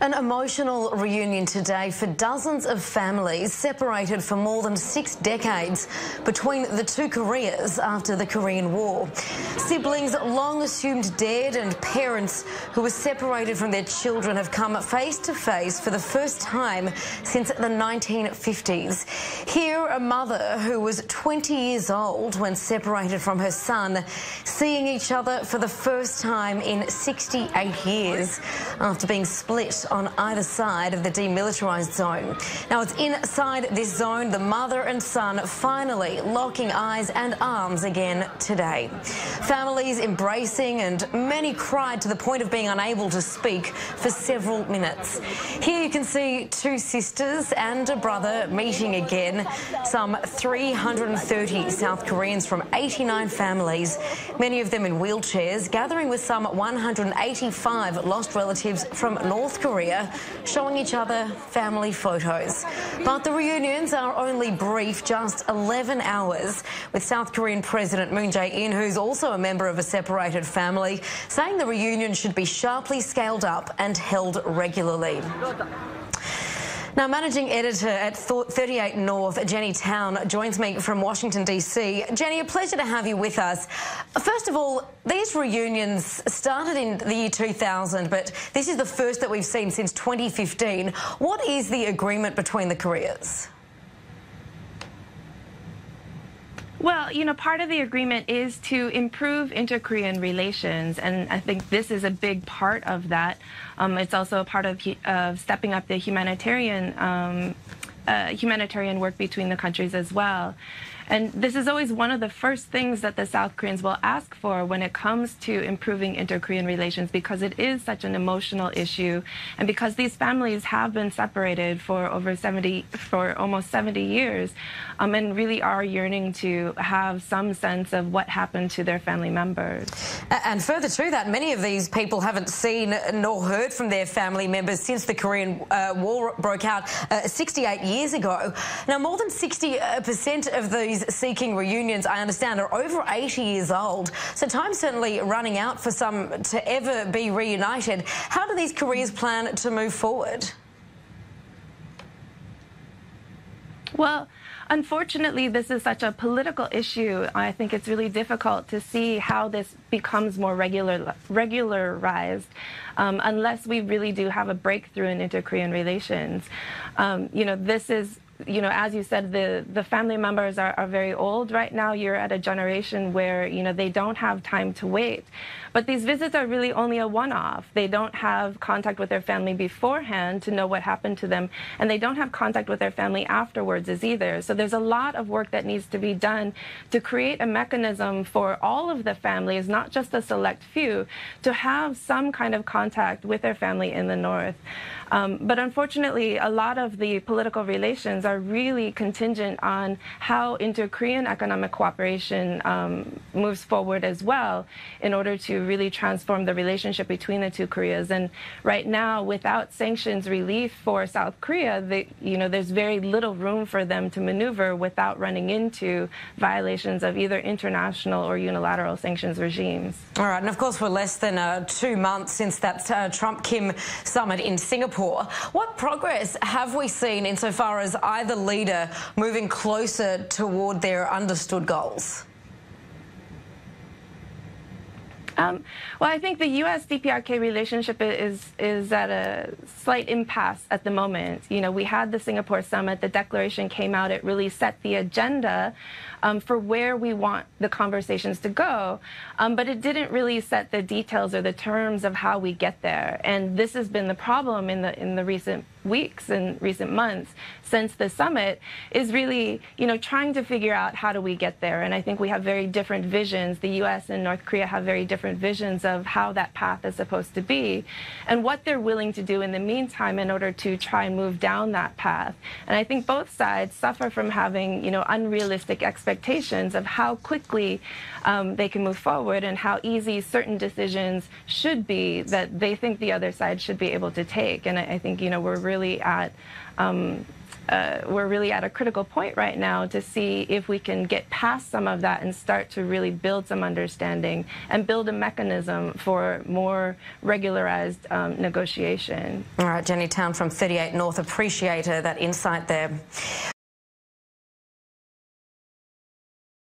An emotional reunion today for dozens of families separated for more than 6 decades between the two Koreas after the Korean War. Siblings long assumed dead and parents who were separated from their children have come face to face for the first time since the 1950s. Here, a mother who was 20 years old when separated from her son, seeing each other for the first time in 68 years after being split on either side of the demilitarised zone. Now, it's inside this zone, the mother and son finally locking eyes and arms again today. Families embracing, and many cried to the point of being unable to speak for several minutes. Here you can see two sisters and a brother meeting again. Some 330 South Koreans from 89 families, many of them in wheelchairs, gathering with some 185 lost relatives from North Korea, showing each other family photos. But the reunions are only brief, just 11 hours, with South Korean President Moon Jae-in, who's also a member of a separated family, saying the reunion should be sharply scaled up and held regularly. Now, Managing Editor at 38 North, Jenny Town, joins me from Washington, D.C. Jenny, a pleasure to have you with us. First of all, these reunions started in the year 2000, but this is the first that we've seen since 2015. What is the agreement between the Koreas? Well, you know, part of the agreement is to improve inter-Korean relations, and I think this is a big part of that. It's also a part of stepping up the humanitarian work between the countries as well. And this is always one of the first things that the South Koreans will ask for when it comes to improving inter-Korean relations, because it is such an emotional issue, and because these families have been separated for almost 70 years, and really are yearning to have some sense of what happened to their family members. And further to that, many of these people haven't seen nor heard from their family members since the Korean War broke out 68 years ago. Now, more than 60% of these seeking reunions, I understand, are over 80 years old. So time's certainly running out for some to ever be reunited. How do these Koreas plan to move forward? Well, unfortunately, this is such a political issue. I think it's really difficult to see how this becomes more regularized unless we really do have a breakthrough in inter-Korean relations. You know, this is, you know, as you said, the family members are very old right now. You're at a generation where, you know, they don't have time to wait. But these visits are really only a one-off. They don't have contact with their family beforehand to know what happened to them, and they don't have contact with their family afterwards either. So there's a lot of work that needs to be done to create a mechanism for all of the families, not just a select few, to have some kind of contact with their family in the North. But unfortunately, a lot of the political relations are really contingent on how inter-Korean economic cooperation moves forward as well, in order to really transform the relationship between the two Koreas. And right now, without sanctions relief for South Korea, you know, there's very little room for them to maneuver without running into violations of either international or unilateral sanctions regimes. All right, and of course, we're less than 2 months since that Trump-Kim summit in Singapore. What progress have we seen insofar as either leader moving closer toward their understood goals? Well, I think the U.S.-DPRK relationship is at a slight impasse at the moment. You know, we had the Singapore summit, the declaration came out, it really set the agenda for where we want the conversations to go, but it didn't really set the details or the terms of how we get there. And this has been the problem in the recent weeks and recent months since the summit, is really, you know, trying to figure out how do we get there. And I think we have very different visions. The U.S. and North Korea have very different visions of how that path is supposed to be and what they're willing to do in the meantime in order to try and move down that path. And I think both sides suffer from having, you know, unrealistic expectations of how quickly they can move forward and how easy certain decisions should be that they think the other side should be able to take. And I think, you know, we're really at we're really at a critical point right now to see if we can get past some of that and start to really build some understanding and build a mechanism for more regularized negotiation. All right, Jenny Town from 38 North, appreciate that insight there.